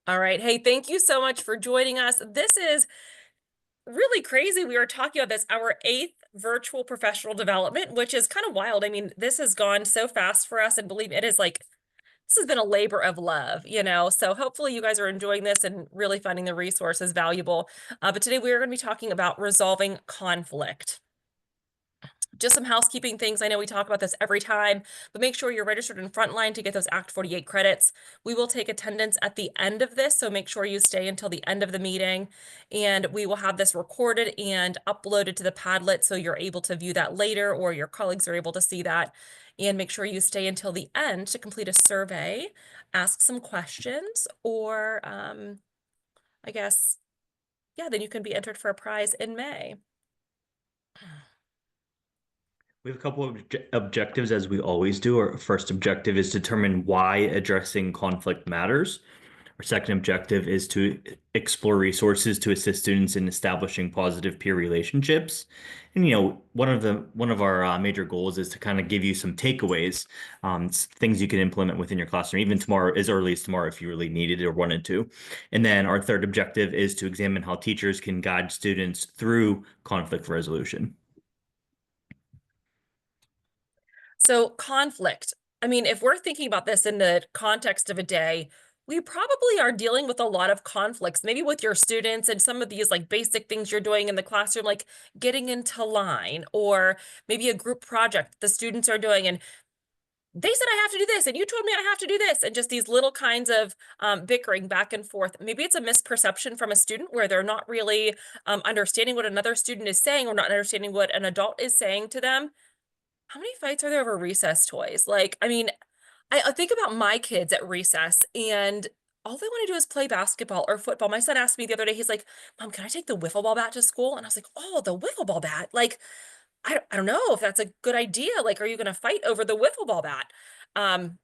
All right. Hey, thank you so much for joining us. This is really crazy. We were talking about this, our eighth virtual professional development, which is kind of wild. I mean, this has gone so fast for us, and believe me, it is like this has been a labor of love, So hopefully you guys are enjoying this and really finding the resources valuable. But today we are going to be talking about resolving conflict. Just some housekeeping things. I know we talk about this every time, but make sure you're registered in Frontline to get those Act 48 credits. We will take attendance at the end of this, so make sure you stay until the end of the meeting, and we will have this recorded and uploaded to the Padlet so you're able to view that later or your colleagues are able to see that. And make sure you stay until the end to complete a survey, ask some questions, or I guess, yeah, then you can be entered for a prize in May. We have a couple of objectives as we always do. Our first objective is determine why addressing conflict matters. Our second objective is to explore resources to assist students in establishing positive peer relationships. And one of our major goals is to kind of give you some takeaways, things you can implement within your classroom, even tomorrow, as early as tomorrow, if you really needed it or wanted to. And then our third objective is to examine how teachers can guide students through conflict resolution. So conflict. I mean, if we're thinking about this in the context of a day, we probably are dealing with a lot of conflicts, maybe with your students and some of these like basic things you're doing in the classroom, like getting into line, or maybe a group project the students are doing. And they said I have to do this, and you told me I have to do this, and just these little kinds of bickering back and forth. Maybe it's a misperception from a student where they're not really understanding what another student is saying or not understanding what an adult is saying to them. How many fights are there over recess toys? Like, I mean, I think about my kids at recess, and all they want to do is play basketball or football. My son asked me the other day, he's like, Mom, can I take the wiffle ball bat to school? And I was like, oh, the wiffle ball bat. Like, I don't know if that's a good idea. Like, are you going to fight over the wiffle ball bat? Um,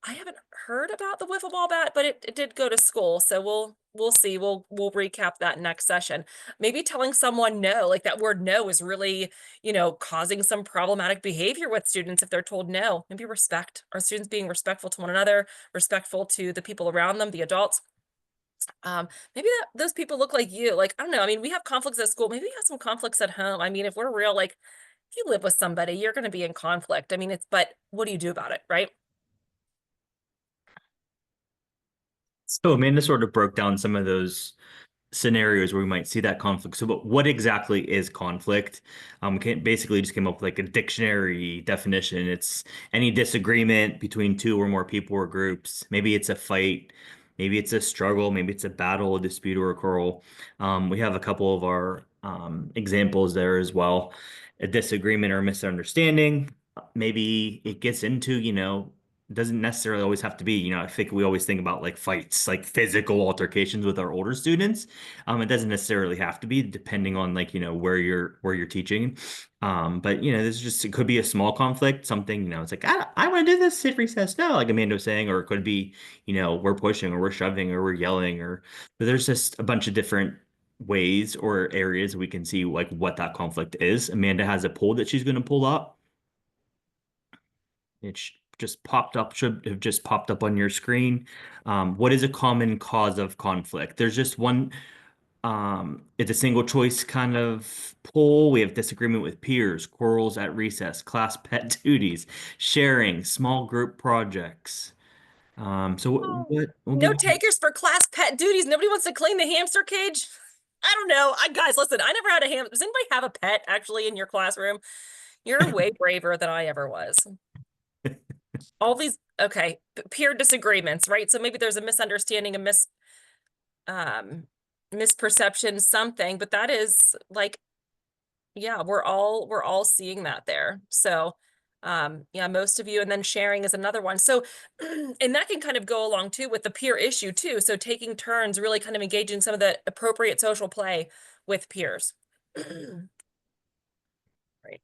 I haven't heard about the wiffle ball bat, but it did go to school, so we'll see. We'll recap that next session. Maybe telling someone no, like that word no is really, causing some problematic behavior with students if they're told no. Maybe respect. Are students being respectful to one another, respectful to the people around them, the adults? Maybe those people look like you. Like, I don't know. I mean, we have conflicts at school. Maybe we have some conflicts at home. I mean, if we're real, like if you live with somebody, you're going to be in conflict. I mean, but what do you do about it, right? So Amanda sort of broke down some of those scenarios where we might see that conflict. So, but what exactly is conflict? We can basically just came up with like a dictionary definition. It's any disagreement between two or more people or groups. Maybe it's a fight, maybe it's a struggle, maybe it's a battle, a dispute, or a quarrel. We have a couple of our examples there as well. A disagreement or misunderstanding. Maybe it gets into, it doesn't necessarily always have to be, I think we always think about like fights, like physical altercations with our older students. It doesn't necessarily have to be depending on like, where you're teaching. But this just it could be a small conflict, something, it's like, I want to do this at recess now, like Amanda was saying, or it could be, we're pushing or we're shoving or we're yelling or but there's just a bunch of different ways or areas we can see like what that conflict is. Amanda has a poll that she's going to pull up. Just popped up, should have just popped up on your screen. What is a common cause of conflict? There's just one, it's a single choice kind of poll. We have disagreement with peers, quarrels at recess, class pet duties, sharing, small group projects. So Oh, we'll no give takers for class pet duties. Nobody wants to clean the hamster cage. I don't know. Guys, listen, I never had a hamster. Does anybody have a pet actually in your classroom? You're way braver than I ever was. All these, okay, peer disagreements, right? So maybe there's a misunderstanding, um, misperception, something, but that is like, yeah, we're all seeing that there. So yeah, most of you, and then sharing is another one. So and that can kind of go along too with the peer issue too. So taking turns, really kind of engaging some of the appropriate social play with peers. Right.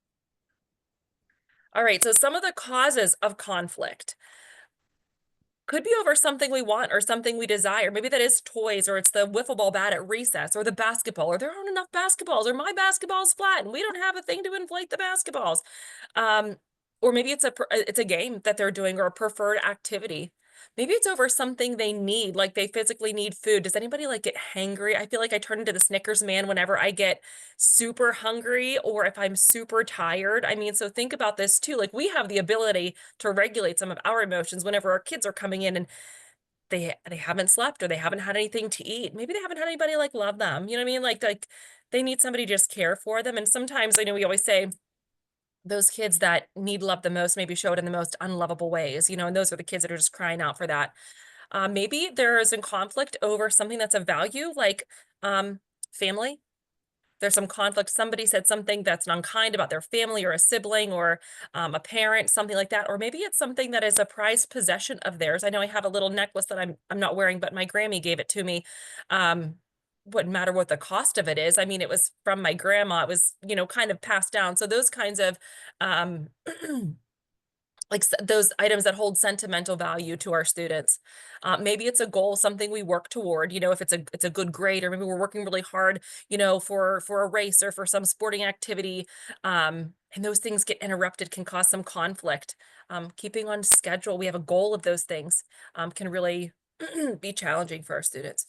All right, so some of the causes of conflict could be over something we want or something we desire. Maybe that is toys, or it's the wiffle ball bat at recess, or the basketball, or there aren't enough basketballs, or my basketball's flat and we don't have a thing to inflate the basketballs. Um, or maybe it's a game that they're doing or a preferred activity. maybe it's over something they need, like they physically need food. Does anybody like get hangry? I feel like I turn into the Snickers man whenever I get super hungry or if I'm super tired. I mean, so think about this too. Like we have the ability to regulate some of our emotions whenever our kids are coming in and they haven't slept or they haven't had anything to eat. Maybe they haven't had anybody like love them. You know what I mean? Like they need somebody to just care for them. And sometimes I know we always say those kids that need love the most maybe show it in the most unlovable ways, and those are the kids that are just crying out for that. Maybe there is a conflict over something that's of value, like family. There's some conflict. Somebody said something that's unkind about their family or a sibling or a parent, something like that. Or maybe it's something that is a prized possession of theirs. I know I have a little necklace that I'm not wearing, but my Grammy gave it to me. Um, wouldn't matter what the cost of it is. I mean, it was from my grandma. It was, kind of passed down. So those kinds of um like those items that hold sentimental value to our students. Maybe it's a goal, something we work toward. If it's a good grade, or maybe we're working really hard, for a race or for some sporting activity. And those things get interrupted, can cause some conflict. Keeping on schedule, we have a goal of those things, can really be challenging for our students.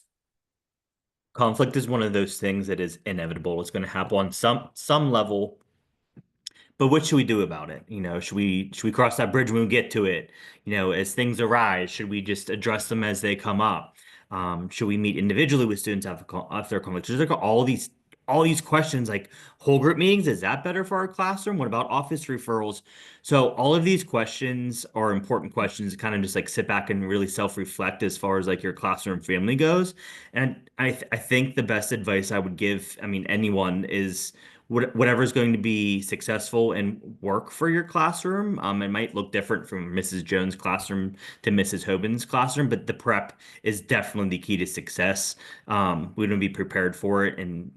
Conflict is one of those things that is inevitable. It's going to happen on some level. But what should we do about it? Should we cross that bridge when we get to it? As things arise, should we just address them as they come up? Should we meet individually with students after conflict? There's like all these questions, like whole group meetings. Is that better for our classroom? What about office referrals? So all of these questions are important questions. Kind of just like sit back and really self-reflect as far as like your classroom family goes. And I think the best advice I would give, I mean, anyone is whatever's going to be successful and work for your classroom. It might look different from Mrs. Jones' classroom to Mrs. Hoban's classroom, but the prep is definitely the key to success. We want to be prepared for it and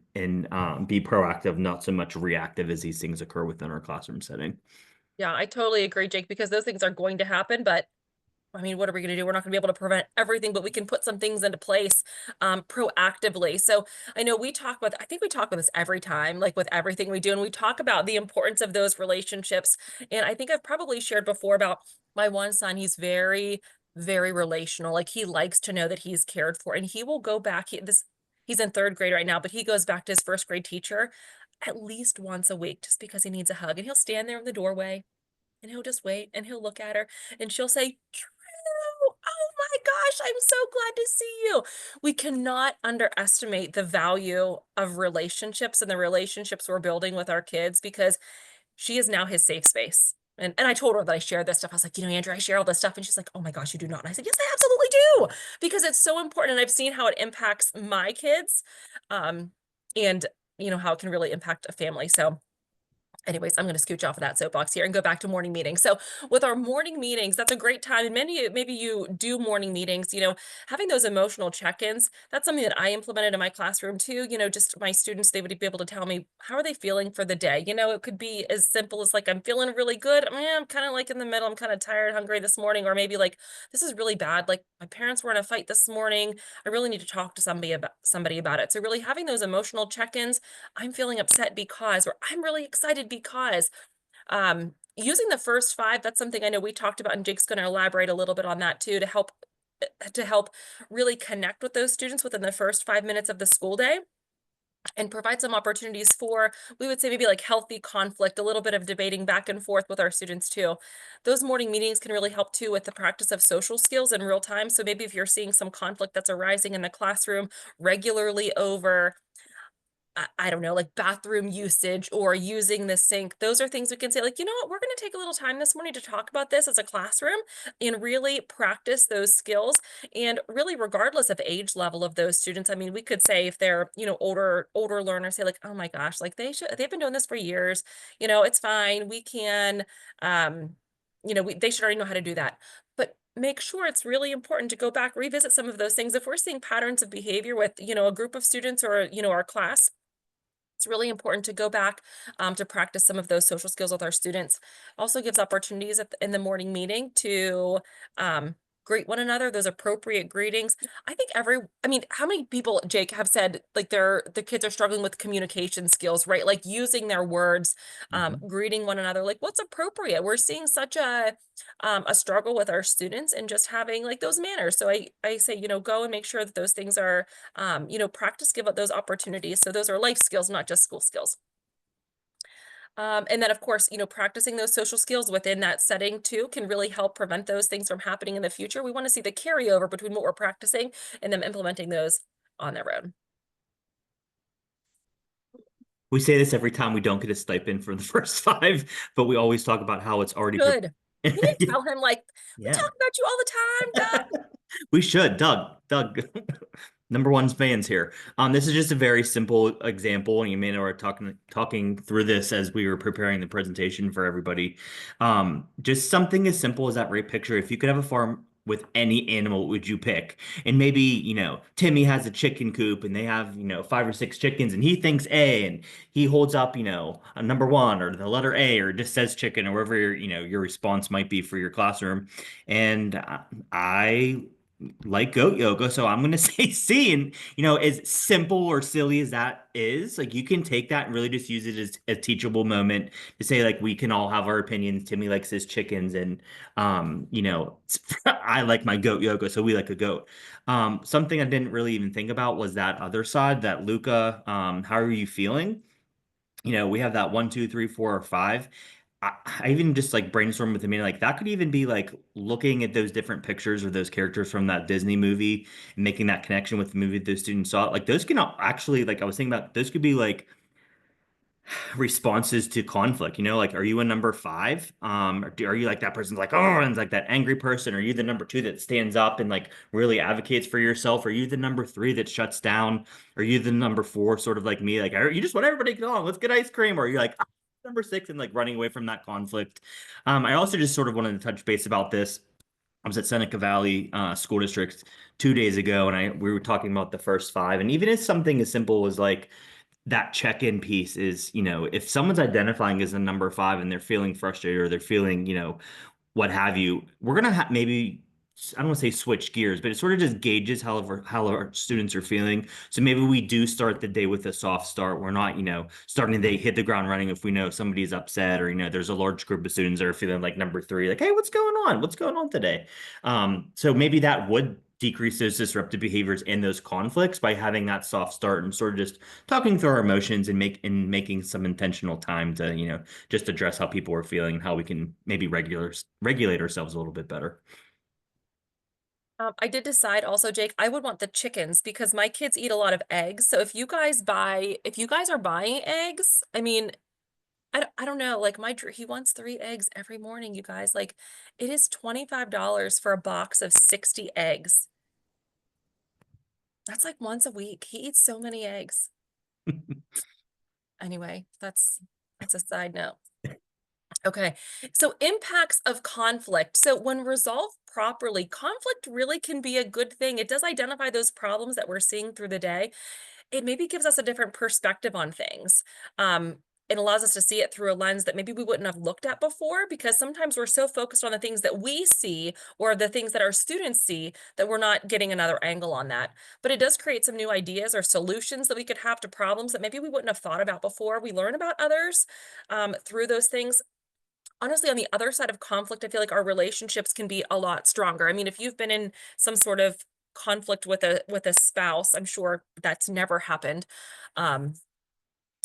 be proactive, not so much reactive as these things occur within our classroom setting. Yeah, I totally agree, Jake, because those things are going to happen, but I mean, what are we going to do? We're not going to be able to prevent everything, but we can put some things into place proactively. So I know I think we talk about this every time, like with everything we do, and we talk about the importance of those relationships. And I think I've probably shared before about my one son. He's very, very relational. Like he likes to know that he's cared for, and he will go back. He's in third grade right now, but he goes back to his first grade teacher at least once a week just because he needs a hug. And he'll stand there in the doorway and he'll just wait and he'll look at her and she'll say, "Oh my gosh, I'm so glad to see you." We cannot underestimate the value of relationships and the relationships we're building with our kids because she is now his safe space. And I told her that I shared this stuff. I was like, Andrew, I share all this stuff. And she's like, "Oh my gosh, you do not." And I said, "Yes, I absolutely do." Because it's so important. And I've seen how it impacts my kids. Um, and how it can really impact a family. So anyways, I'm going to scooch off of that soapbox here and go back to morning meetings. So with our morning meetings, that's a great time. And maybe you do morning meetings, having those emotional check-ins, that's something that I implemented in my classroom too. Just my students, they would be able to tell me, how are they feeling for the day? It could be as simple as like, I'm feeling really good. I'm kind of like in the middle. I'm kind of tired, hungry this morning, or maybe like, this is really bad. Like my parents were in a fight this morning. I really need to talk to somebody about it. So really having those emotional check-ins, I'm feeling upset because, or I'm really excited because, using the first five, that's something I know we talked about, and Jake's going to elaborate a little bit on that too, to help really connect with those students within the first 5 minutes of the school day and provide some opportunities for, we would say, maybe like healthy conflict, a little bit of debating back and forth with our students too. Those morning meetings can really help too with the practice of social skills in real time. So maybe if you're seeing some conflict that's arising in the classroom regularly over, I don't know, like bathroom usage or using the sink. Those are things we can say, like, you know what, we're going to take a little time this morning to talk about this as a classroom and really practice those skills. And really, regardless of age level of those students, I mean, we could say if they're, older learners, say like, oh my gosh, like they've been doing this for years, it's fine. We can, they should already know how to do that. But make sure it's really important to go back, revisit some of those things. If we're seeing patterns of behavior with, a group of students or, our class, it's really important to go back to practice some of those social skills with our students. Also gives opportunities in the morning meeting to greet one another, those appropriate greetings. I think I mean, how many people, Jake, have said like the kids are struggling with communication skills, right? Like using their words, Mhm. greeting one another, like what's appropriate. We're seeing such a struggle with our students and just having like those manners. So I say, go and make sure that those things are practice, give up those opportunities. So those are life skills, not just school skills. And then, of course, practicing those social skills within that setting too can really help prevent those things from happening in the future. We want to see the carryover between what we're practicing and them implementing those on their own. We say this every time we don't get a stipend for the first five, but we always talk about how it's already Good. We need to yeah. tell him, like, we Yeah. talk about you all the time, Doug. We should, Doug, number one's fans here. This is just a very simple example, and you may know we're talking through this as we were preparing the presentation for everybody. Just something as simple as that right picture. If you could have a farm with any animal, what would you pick? And maybe, Timmy has a chicken coop and they have, five or six chickens and he thinks A and he holds up, a number one or the letter A or just says chicken or wherever your response might be for your classroom. And I like goat yoga, so I'm gonna say C. And as simple or silly as that is, like you can take that and really just use it as a teachable moment to say like we can all have our opinions. Timmy likes his chickens, and I like my goat yoga, so we like a goat. Something I didn't really even think about was that other side, that Luca. How are you feeling? We have that one, two, three, four, or five. I even just like brainstorm with the meaning like that could even be like looking at those different pictures or those characters from that Disney movie and making that connection with the movie those students saw. Like those can actually like I was thinking about those could be like responses to conflict. Like are you a number five? Are you like that person's like oh and it's like that angry person? Are you the number two that stands up and like really advocates for yourself? Are you the number three that shuts down? Are you the number four, sort of like me? Like you just want everybody to get along. Let's get ice cream. Or are you like "Ah, number six and like running away from that conflict? I also just sort of wanted to touch base about this. I was at Seneca Valley School District 2 days ago, and we were talking about the first five. And even if something as simple as like that check-in piece is, if someone's identifying as a number five and they're feeling frustrated or they're feeling, what have you, we're gonna maybe I don't want to say switch gears, but it sort of just gauges how our students are feeling. So maybe we do start the day with a soft start. We're not, starting the day hit the ground running if we know somebody's upset or there's a large group of students that are feeling like number three, like, hey, what's going on? What's going on today? So maybe that would decrease those disruptive behaviors and those conflicts by having that soft start and sort of just talking through our emotions and making some intentional time to just address how people are feeling and how we can maybe regulate ourselves a little bit better. I did decide also, Jake, I would want the chickens because my kids eat a lot of eggs. So if you guys are buying eggs, I mean, I don't know, like he wants 3 eggs every morning, you guys. Like it is $25 for a box of 60 eggs. That's like once a week. He eats so many eggs. Anyway, that's a side note. Okay. So impacts of conflict. So when resolved properly, conflict really can be a good thing. It does identify those problems that we're seeing through the day. It maybe gives us a different perspective on things. It allows us to see it through a lens that maybe we wouldn't have looked at before because sometimes we're so focused on the things that we see or the things that our students see that we're not getting another angle on that. But it does create some new ideas or solutions that we could have to problems that maybe we wouldn't have thought about before. We learn about others through those things. Honestly, on the other side of conflict, I feel like our relationships can be a lot stronger. I mean, if you've been in some sort of conflict with a spouse, I'm sure that's never happened. Um,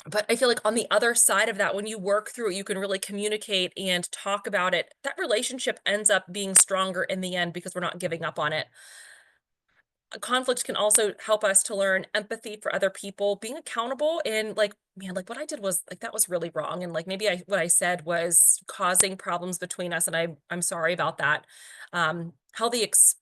but I feel like on the other side of that, when you work through it, you can really communicate and talk about it. That relationship ends up being stronger in the end because we're not giving up on it. Conflict can also help us to learn empathy for other people, being accountable and like, man, like what I did was like that was really wrong. And like maybe what I said was causing problems between us. And I'm sorry about that. Um, healthy ex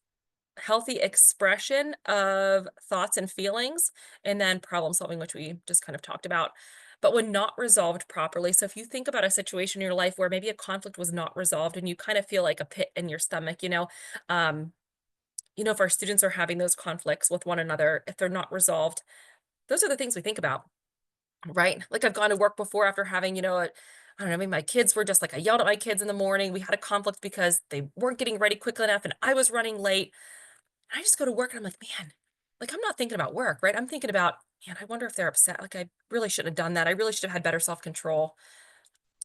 healthy expression of thoughts and feelings, and then problem solving, which we just kind of talked about. But when not resolved properly, so if you think about a situation in your life where maybe a conflict was not resolved and you kind of feel like a pit in your stomach, um, if our students are having those conflicts with one another, if they're not resolved, those are the things we think about, right? Like I've gone to work before after having, I don't know, maybe my kids were just like I yelled at my kids in the morning. We had a conflict because they weren't getting ready quickly enough and I was running late. And I just go to work and I'm like, man, like I'm not thinking about work, right? I'm thinking about, man, I wonder if they're upset. Like I really shouldn't have done that. I really should have had better self-control.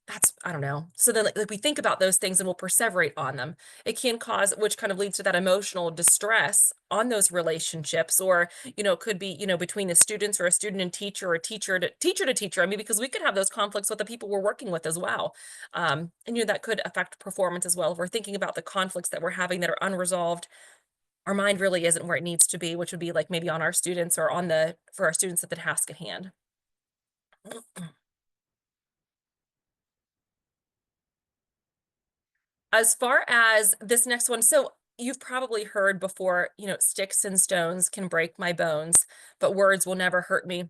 That's I don't know. So then like we think about those things and we'll perseverate on them. It can cause which kind of leads to that emotional distress on those relationships or, it could be, between the students or a student and teacher or teacher to teacher. I mean, because we could have those conflicts with the people we're working with as well. And that could affect performance as well. If we're thinking about the conflicts that we're having that are unresolved, our mind really isn't where it needs to be, which would be like maybe on our students or on the for our students at the task at hand. As far as this next one, so you've probably heard before, sticks and stones can break my bones, but words will never hurt me.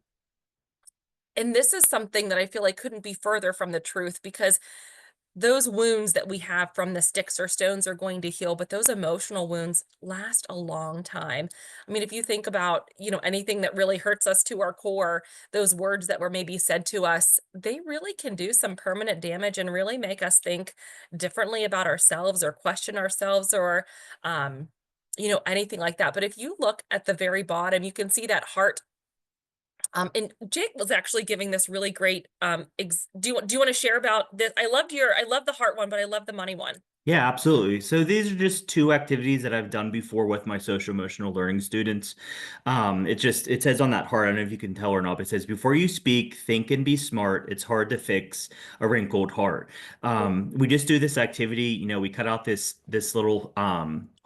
And this is something that I feel like couldn't be further from the truth because those wounds that we have from the sticks or stones are going to heal, but those emotional wounds last a long time. I mean, if you think about, anything that really hurts us to our core, those words that were maybe said to us, they really can do some permanent damage and really make us think differently about ourselves or question ourselves or, anything like that. But if you look at the very bottom, you can see that heart and Jake was actually giving this really great, do you wanna share about this? I love the heart one, but I love the money one. Yeah, absolutely. So these are just two activities that I've done before with my social emotional learning students. It says on that heart, I don't know if you can tell or not, but it says before you speak, think and be smart. It's hard to fix a wrinkled heart. Mm. We just do this activity, we cut out this little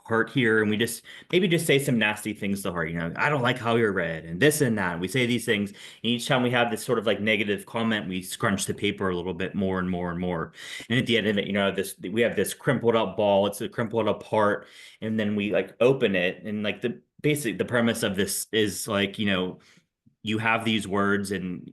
heart here and we just maybe just say some nasty things to heart, I don't like how you're read and this and that. We say these things, and each time we have this sort of like negative comment, we scrunch the paper a little bit more and more and more. And at the end of it, this we have this crumpled up ball. It's a crumpled up heart, and then we like open it, and like the premise of this is like you have these words, and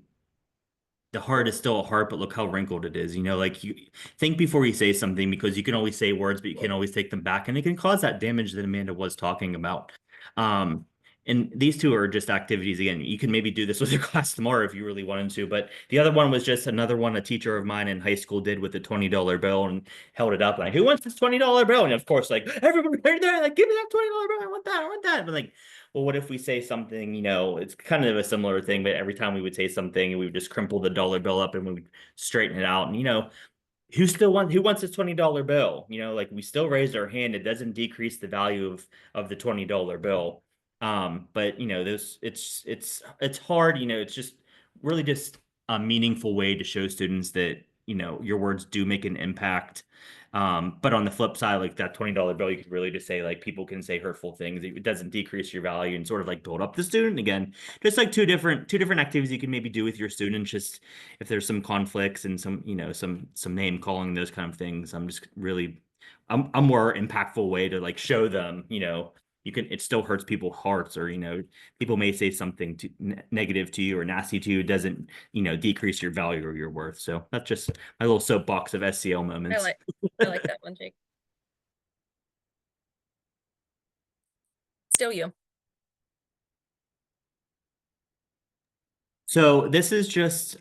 the heart is still a heart, but look how wrinkled it is. Like you think before you say something because you can always say words, but you can always take them back, and it can cause that damage that Amanda was talking about. Um, and these two are just activities. Again, you can maybe do this with your class tomorrow if you really wanted to. But the other one was just another one a teacher of mine in high school did with a $20 bill and held it up like, who wants this $20 bill? And of course, like everybody right there, like, give me that $20 bill. I want that. I want that. But like, well, what if we say something, it's kind of a similar thing, but every time we would say something, we would just crimple the dollar bill up and we would straighten it out. And, who wants this $20 bill? Like we still raised our hand. It doesn't decrease the value of the $20 bill. But it's hard, it's just really just a meaningful way to show students that, your words do make an impact. But on the flip side, like that $20 bill, you could really just say like people can say hurtful things. It doesn't decrease your value and sort of like build up the student. Again, just like two different activities you can maybe do with your students. Just if there's some conflicts and some name calling, those kind of things. I'm just really a more impactful way to like show them, it still hurts people's hearts, or people may say something negative to you or nasty to you. It doesn't decrease your value or your worth. So that's just my little soapbox of SCL I moments. like I like that one, Jake. Still you. So this is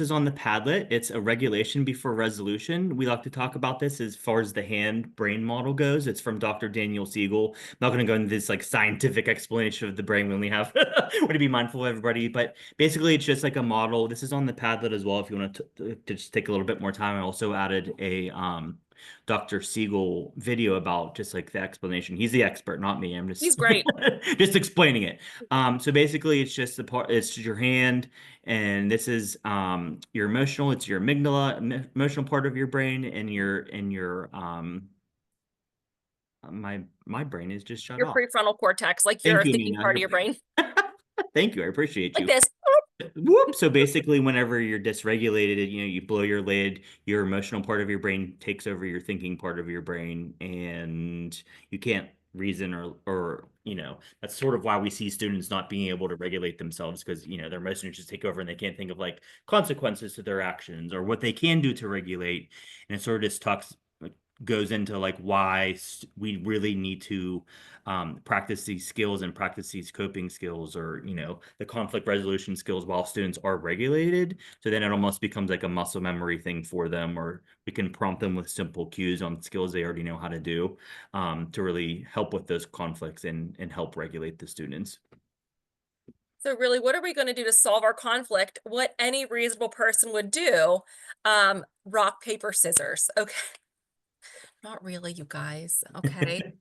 on the Padlet. It's a regulation before resolution. We like to talk about this as far as the hand brain model goes. It's from Dr. Daniel Siegel. I'm not going to go into this like scientific explanation of the brain. We only have want to be mindful of everybody, but basically it's just like a model. This is on the Padlet as well. If you want to just take a little bit more time, I also added a Dr. Siegel video about just like the explanation. He's the expert, not me. I'm just He's great. just explaining it. So basically it's just the part, it's your hand, and this is your emotional, it's your amygdala, emotional part of your brain, and your my brain is just shut Your off. prefrontal cortex, like Thank your you, thinking Amina. part of your brain. Thank you. I appreciate Like you. this. Whoop. So basically, whenever you're dysregulated, you blow your lid, your emotional part of your brain takes over your thinking part of your brain, and you can't reason or that's sort of why we see students not being able to regulate themselves because their emotions just take over and they can't think of like consequences to their actions or what they can do to regulate. And it sort of just talks goes into like why we really need to practice these skills and practice these coping skills, or the conflict resolution skills while students are regulated. So then it almost becomes like a muscle memory thing for them, or we can prompt them with simple cues on skills they already know how to do, to really help with those conflicts and help regulate the students. So really, what are we going to do to solve our conflict? What any reasonable person would do. Rock, paper, scissors. Okay. Not really, you guys. Okay.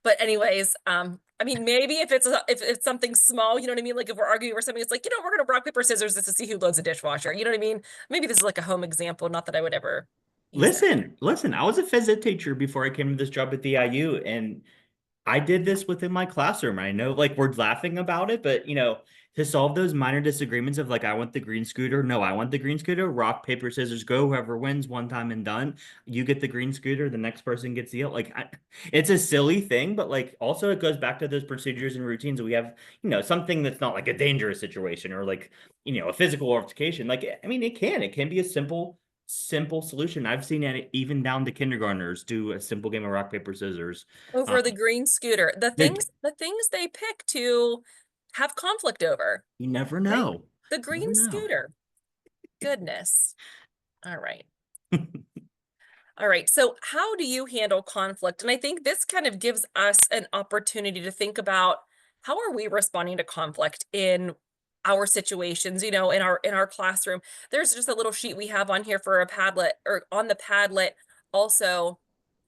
But anyways, I mean, maybe if it's something small, you know what I mean? Like if we're arguing or something, it's like, we're gonna rock, paper, scissors just to see who loads a dishwasher. You know what I mean? Maybe this is like a home example, not that I would ever use that. Listen, I was a phys ed teacher before I came to this job at the IU, and I did this within my classroom. I know like we're laughing about it, but to solve those minor disagreements of like, I want the green scooter. No, I want the green scooter. Rock, paper, scissors, go. Whoever wins one time and done. You get the green scooter. The next person gets the, like, it's a silly thing, but like also it goes back to those procedures and routines. We have, something that's not like a dangerous situation or like, a physical altercation. Like, I mean, it can be a simple solution. I've seen it even down to kindergartners do a simple game of rock, paper, scissors. Over the green scooter. The They, things they pick to have conflict over, you never right? know. The You green never know. scooter. Goodness. All right. All right. So how do you handle conflict? And I think this kind of gives us an opportunity to think about how are we responding to conflict in our situations, in our classroom. There's just a little sheet we have on here for a Padlet, or on the Padlet also.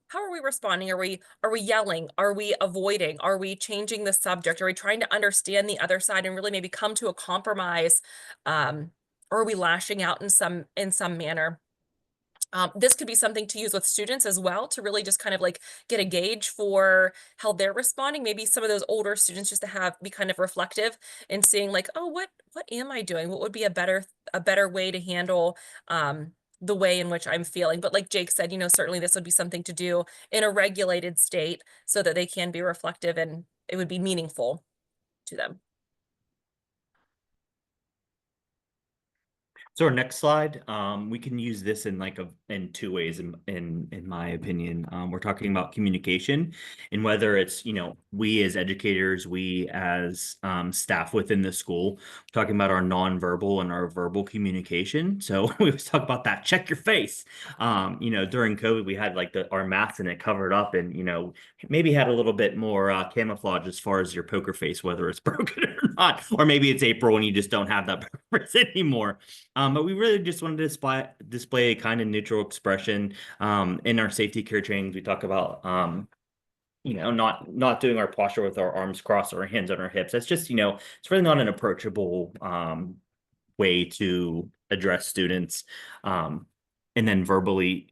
How are we responding? Are we yelling? Are we avoiding? Are we changing the subject? Are we trying to understand the other side and really maybe come to a compromise? Or are we lashing out in some manner? This could be something to use with students as well, to really just kind of like get a gauge for how they're responding. Maybe some of those older students, just to be kind of reflective and seeing like, oh, what am I doing? What would be a better way to handle the way in which I'm feeling? But like Jake said, certainly this would be something to do in a regulated state so that they can be reflective and it would be meaningful to them. So our next slide, we can use this in two ways, in my opinion. We're talking about communication, and whether it's we as educators, we as staff within the school, talking about our nonverbal and our verbal communication. So we always talk about that. Check your face. During COVID, we had like our masks and it covered up, and maybe had a little bit more camouflage as far as your poker face, whether it's broken or not, or maybe it's April and you just don't have that poker face anymore. But we really just wanted to display a kind of neutral expression. In our safety care trainings, we talk about not doing our posture with our arms crossed or our hands on our hips. That's just it's really not an approachable way to address students. And then verbally,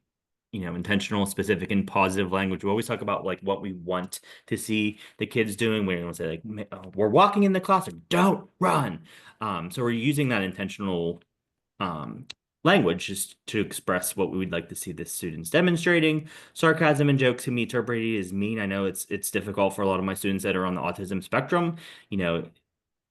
intentional, specific, and positive language. We always talk about like what we want to see the kids doing. We don't say like we're walking in the class, or don't run. So we're using that intentional um, language just to express what we would like to see the students demonstrating. Sarcasm and jokes can be interpreted as mean. I know it's difficult for a lot of my students that are on the autism spectrum.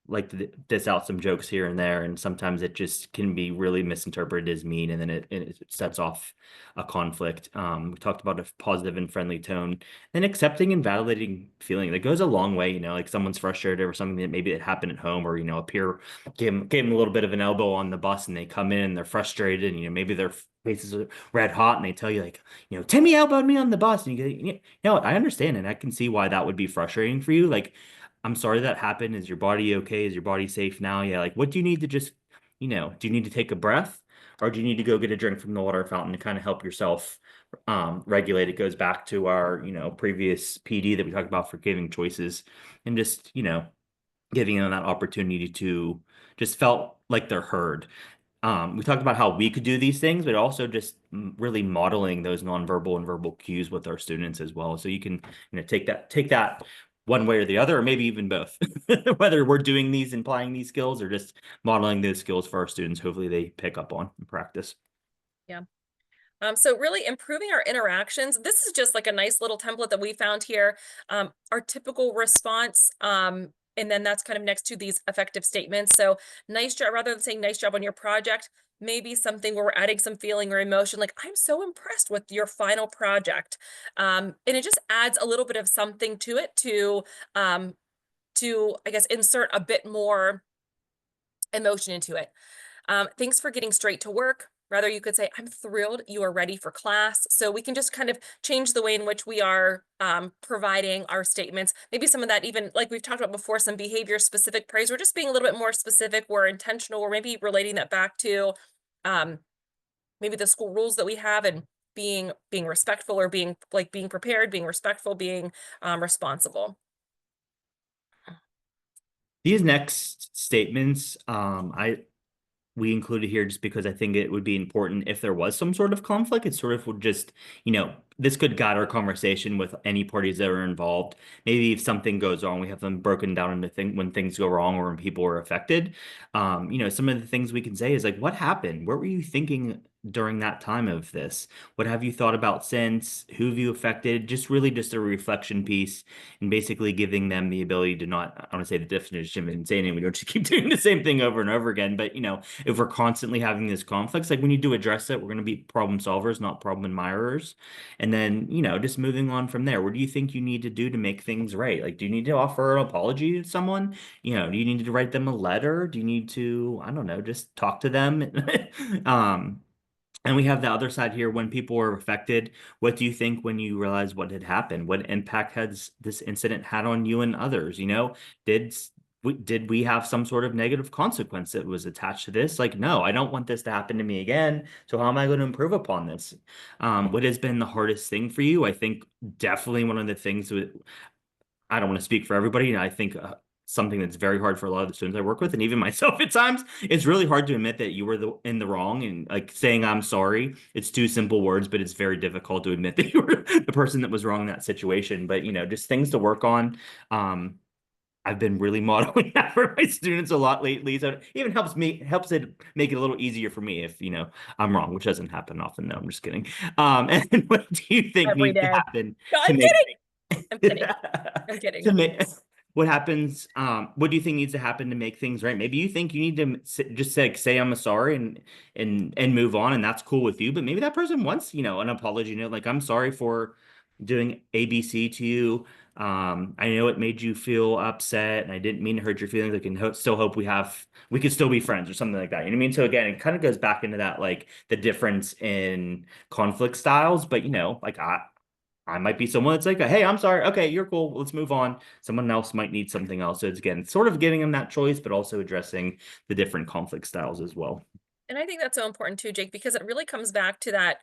Like to diss out some jokes here and there, and sometimes it just can be really misinterpreted as mean, and then it sets off a conflict. We talked about a positive and friendly tone, and accepting and validating feeling that goes a long way. Like someone's frustrated over something that maybe it happened at home, or a peer gave them a little bit of an elbow on the bus, and they come in and they're frustrated, and maybe their faces are red hot, and they tell you like, Timmy elbowed me on the bus, and you go, I understand, and I can see why that would be frustrating for you. Like, I'm sorry that happened. Is your body okay? Is your body safe now? Yeah, like what do you need to just, do you need to take a breath, or do you need to go get a drink from the water fountain to kind of help yourself regulate? It goes back to our, previous PD that we talked about for giving choices, and just, giving them that opportunity to just felt like they're heard. We talked about how we could do these things, but also just really modeling those nonverbal and verbal cues with our students as well. So you can, take that one way or the other, or maybe even both, whether we're doing these, applying these skills, or just modeling those skills for our students. Hopefully they pick up on and practice. Yeah. So really improving our interactions. This is just like a nice little template that we found here. Our typical response, and then that's kind of next to these effective statements. So nice job, rather than saying nice job on your project, maybe something where we're adding some feeling or emotion, like, "I'm so impressed with your final project." And it just adds a little bit of something to it um, to, I guess, insert a bit more emotion into it. Thanks for getting straight to work. Rather, you could say, I'm thrilled you are ready for class. So we can just kind of change the way in which we are providing our statements. Maybe some of that, even like we've talked about before, some behavior specific praise. We're just being a little bit more specific. We're intentional. We're maybe relating that back to um, maybe the school rules that we have and being respectful or being prepared, being respectful, being responsible. These next statements, we included here just because I think it would be important if there was some sort of conflict. It sort of would just, this could guide our conversation with any parties that are involved. Maybe if something goes wrong, we have them broken down into when things go wrong or when people are affected. Some of the things we can say is like, what happened? What were you thinking during that time of this? What have you thought about since? Who have you affected? Just really just a reflection piece and basically giving them the ability to not, I want to say the definition of insanity. We don't just keep doing the same thing over and over again, but if we're constantly having these conflicts, like we need to address it. We're going to be problem solvers, not problem admirers. And then, just moving on from there, what do you think you need to do to make things right? Like, do you need to offer an apology to someone? Do you need to write them a letter? Do you need to, I don't know, just talk to them? um, and we have the other side here when people were affected. What do you think when you realize what had happened? What impact has this incident had on you and others? Did did we have some sort of negative consequence that was attached to this? Like, no, I don't want this to happen to me again. So how am I going to improve upon this? What has been the hardest thing for you? I think definitely one of the things that I don't want to speak for everybody. And I think something that's very hard for a lot of the students I work with, and even myself at times, it's really hard to admit that you were in the wrong and like saying I'm sorry. It's two simple words, but it's very difficult to admit that you were the person that was wrong in that situation. But just things to work on. I've been really modeling that for my students a lot lately. So it even helps it make it a little easier for me if, I'm wrong, which doesn't happen often. No, I'm just kidding. And what do you think Every needs to day. happen No, to I'm make kidding. I'm kidding. I'm to kidding. make what happens what do you think needs to happen to make things right? Maybe you think you need to just say I'm sorry and move on, and that's cool with you, but maybe that person wants an apology note, like I'm sorry for doing ABC to you. I know it made you feel upset and I didn't mean to hurt your feelings. I can still hope we could still be friends or something like that. You know what I mean? So again, it kind of goes back into that, like the difference in conflict styles, but like I might be someone that's like, hey, I'm sorry. Okay, you're cool. Let's move on. Someone else might need something else. So it's again, sort of giving them that choice, but also addressing the different conflict styles as well. And I think that's so important too, Jake, because it really comes back to that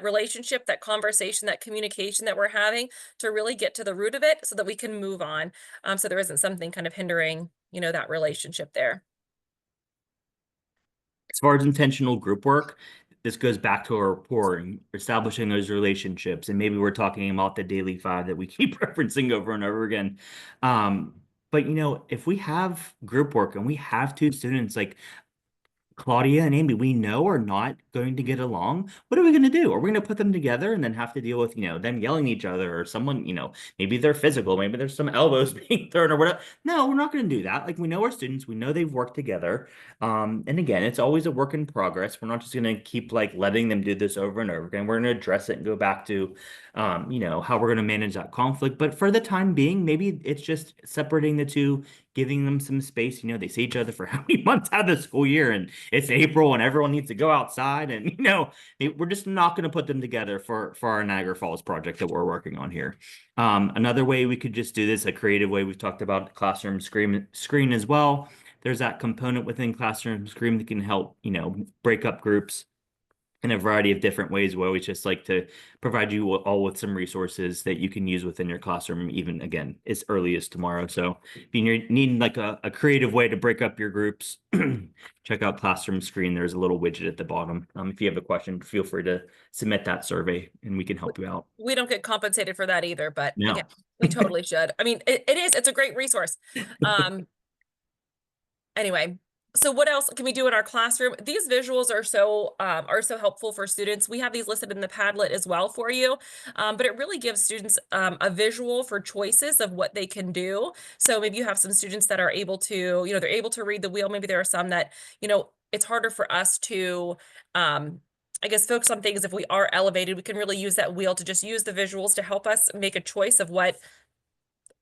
relationship, that conversation, that communication that we're having to really get to the root of it so that we can move on. So there isn't something kind of hindering, that relationship there. As far as intentional group work, this goes back to our rapport and establishing those relationships. And maybe we're talking about the daily five that we keep referencing over and over again. But if we have group work and we have two students, like Claudia and Amy, we know are not going to get along. What are we going to do? Are we going to put them together and then have to deal with, them yelling at each other or someone, maybe they're physical, maybe there's some elbows being thrown or whatever. No, we're not going to do that. Like we know our students, we know they've worked together. And again, it's always a work in progress. We're not just going to keep like letting them do this over and over again. We're going to address it and go back to, how we're going to manage that conflict. But for the time being, maybe it's just separating the two, giving them some space. They see each other for how many months out of the school year, and it's April and everyone needs to go outside. And, we're just not going to put them together for our Niagara Falls project that we're working on here. Another way we could just do this, a creative way, we've talked about classroom screen as well. There's that component within classroom screen that can help, break up groups in a variety of different ways. We always just like to provide you all with some resources that you can use within your classroom, even again, as early as tomorrow. So if you need like a creative way to break up your groups, check out Classroom Screen. There's a little widget at the bottom. If you have a question, feel free to submit that survey and we can help you out. We don't get compensated for that either, but again, No. we totally should. I mean, it's a great resource. Anyway, so what else can we do in our classroom? These visuals are so helpful for students. We have these listed in the Padlet as well for you, but it really gives students a visual for choices of what they can do. So maybe you have some students that are able to, they're able to read the wheel. Maybe there are some that, it's harder for us to, I guess, focus on things. If we are elevated, we can really use that wheel to just use the visuals to help us make a choice of what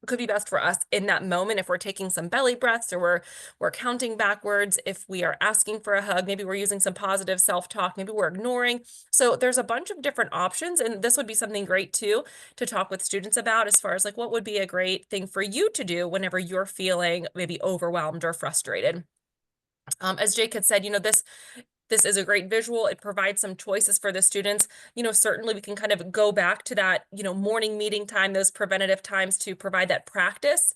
could be best for us in that moment. If we're taking some belly breaths, or we're counting backwards, if we are asking for a hug, maybe we're using some positive self-talk, maybe we're ignoring. So there's a bunch of different options, and this would be something great too to talk with students about, as far as like what would be a great thing for you to do whenever you're feeling maybe overwhelmed or frustrated. As Jake had said, this is a great visual. It provides some choices for the students. Certainly we can kind of go back to that, morning meeting time, those preventative times, to provide that practice.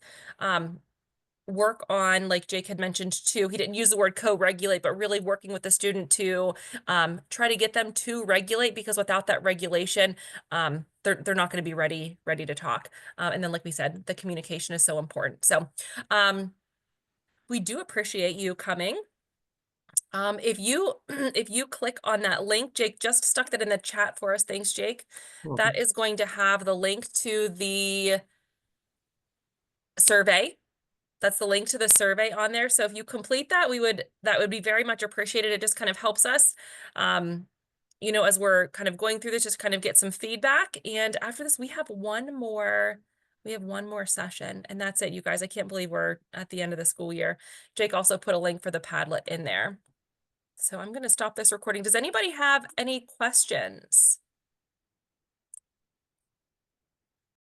Work on, like Jake had mentioned too, he didn't use the word co-regulate, but really working with the student to try to get them to regulate, because without that regulation, they're not going to be ready to talk. And then, like we said, the communication is so important. So we do appreciate you coming. If you if you click on that link, Jake just stuck that in the chat for us. Thanks, Jake. That Welcome. is going to have the link to the survey. That's the link to the survey on there. So if you complete that, that would be very much appreciated. It just kind of helps us, as we're kind of going through this, just kind of get some feedback. And after this, we have one more session, and that's it, you guys. I can't believe we're at the end of the school year. Jake also put a link for the Padlet in there. So I'm going to stop this recording. Does anybody have any questions?